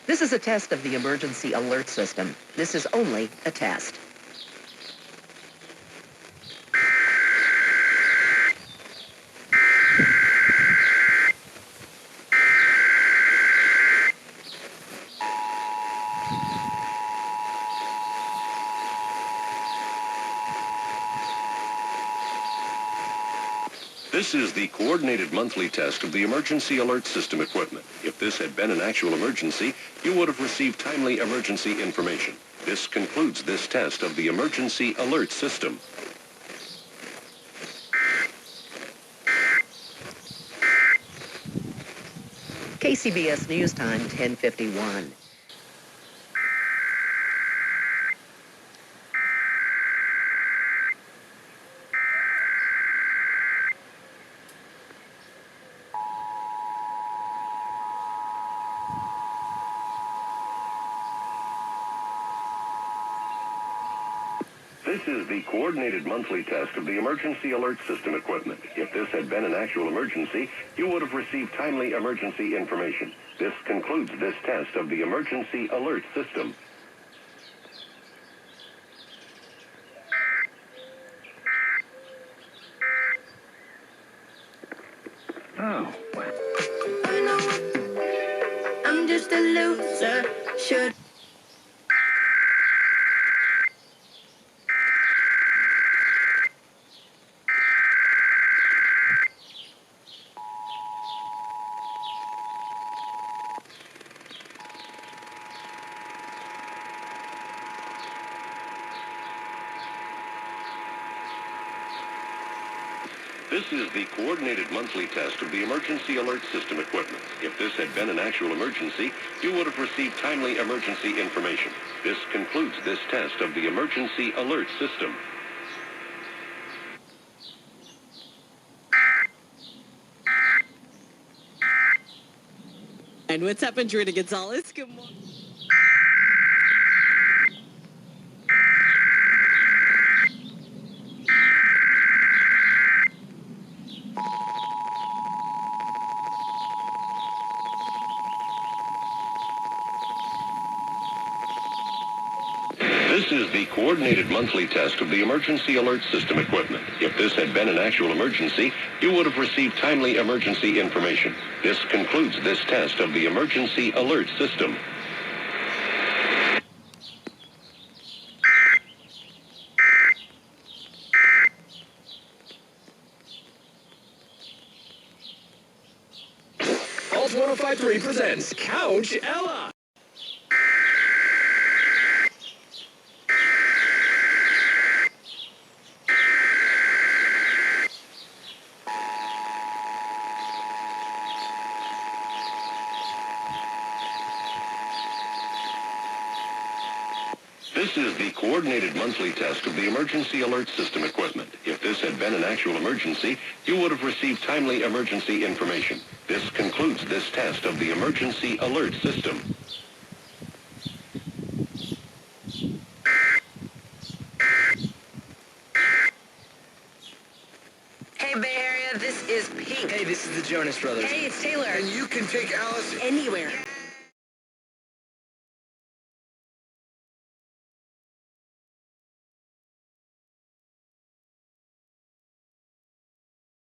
This is a test of the emergency alert system. This is only a test. This is the coordinated monthly test of the emergency alert system equipment. If this had been an actual emergency, you would have received timely emergency information. This concludes this test of the emergency alert system. KCBS News Time, 10:51. This is the coordinated monthly test of the emergency alert system equipment. If this had been an actual emergency, you would have received timely emergency information. This concludes this test of the emergency alert system. Oh, I know I'm just a loser. Should This is the coordinated monthly test of the emergency alert system equipment. If this had been an actual emergency, you would have received timely emergency information. This concludes this test of the emergency alert system. And what's up, Andrea Gonzalez? Good morning. This is the coordinated monthly test of the emergency alert system equipment. If this had been an actual emergency, you would have received timely emergency information. This concludes this test of the emergency alert system. Alt 105.3 presents Couch Ella. This is the coordinated monthly test of the emergency alert system equipment. If this had been an actual emergency, you would have received timely emergency information. This concludes this test of the emergency alert system. Hey, Bay Area, this is Pink. Hey, this is the Jonas Brothers. Hey, it's Taylor. And you can take Alice Anywhere.